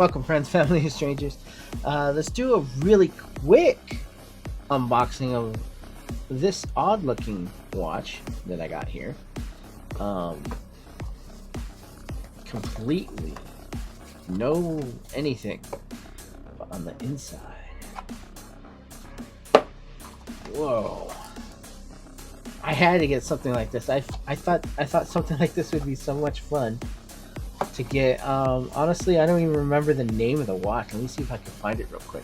Welcome, friends, family, and strangers. Let's do a really quick unboxing of this odd-looking watch that I got here. Completely no anything but on the inside. Whoa! I had to get something like this. I thought something like this would be so much fun to get. Honestly, I don't even remember the name of the watch. Let me see if I can find it real quick.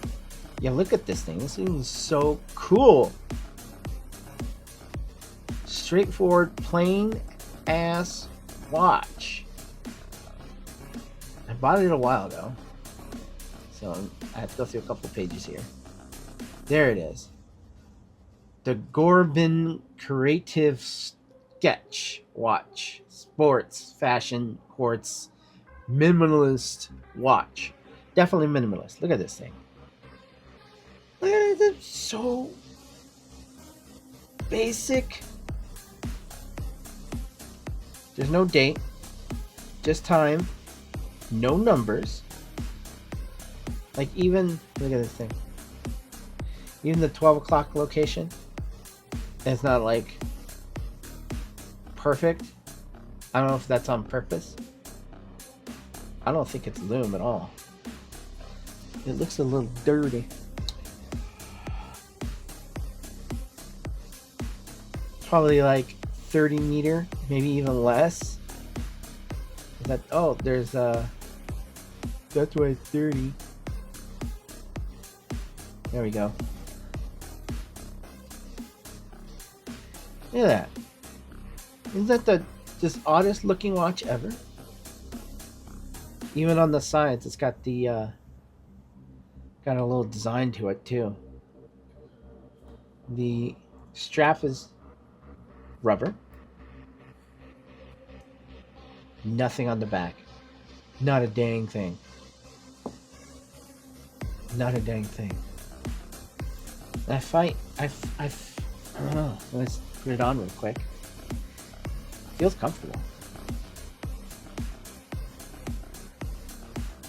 Yeah, look at this thing. This thing is so cool. Straightforward, plain ass watch. I bought it a while ago, so I have to go through a couple pages here. There it is. The Gorben Creative Sketch Watch. Sports, fashion, quartz, minimalist watch. Definitely minimalist. Look at this thing. Look at it. It's so basic. There's no date, just time, no numbers. Like, even, look at this thing. Even the 12 o'clock location, it's not like perfect. I don't know if that's on purpose. I don't think it's loom at all. It looks a little dirty. Probably like 30 meter, maybe even less. That, oh, there's that's why it's 30. There we go. Look at that. Isn't that the just oddest looking watch ever? Even on the sides, it's got the got a little design to it too. The strap is rubber. Nothing on the back. Not a dang thing. Not a dang thing. I don't know. Let's put it on real quick. Feels comfortable.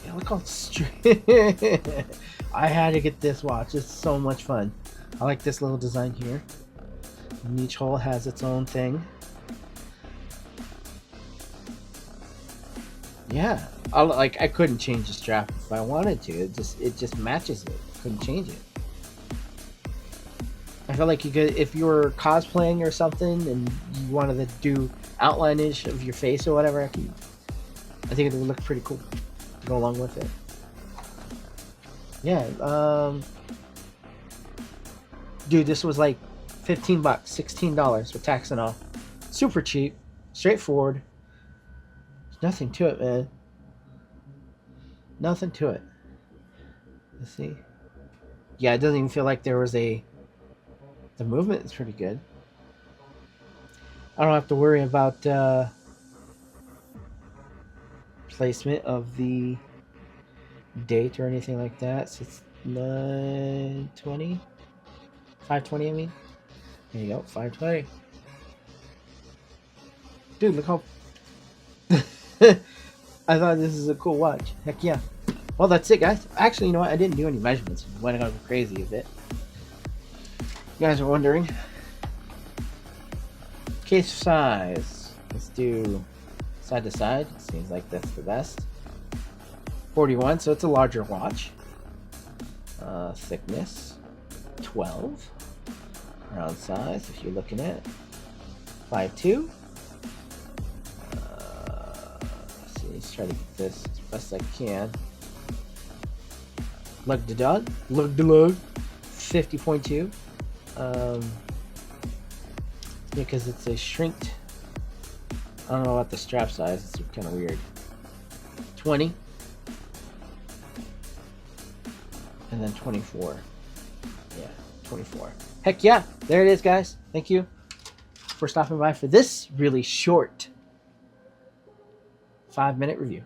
Yeah, look how straight. I had to get this watch. It's so much fun. I like this little design here. And each hole has its own thing. Yeah, I couldn't change the strap if I wanted to. It just matches it. Couldn't change it. I feel like you could, if you were cosplaying or something and you wanted to do outline-ish of your face or whatever, I think it would look pretty cool to go along with it. Yeah, dude, this was like $15, $16 with tax and all. Super cheap, straightforward. There's nothing to it, man. Nothing to it. Let's see. Yeah, it doesn't even feel like there was a... The movement is pretty good. I don't have to worry about placement of the date or anything like that. So it's 9/20, 5/20. I mean, there you go, 5/20. Dude, look how. I thought this is a cool watch. Heck yeah. Well, that's it, guys. Actually, you know what? I didn't do any measurements. I went on crazy a bit. You guys are wondering. Case size. Let's do side to side. Seems like that's the best. 41, so it's a larger watch. Thickness 12. Round size, if you're looking at 5'2". Let's see, let's try to get this as best I can. Lug to lug, 50.2. Yeah, because it's a shrinked. I don't know about the strap size. It's kind of weird. 20. And then 24. Yeah, 24. Heck yeah. There it is, guys. Thank you for stopping by for this really short 5-minute review.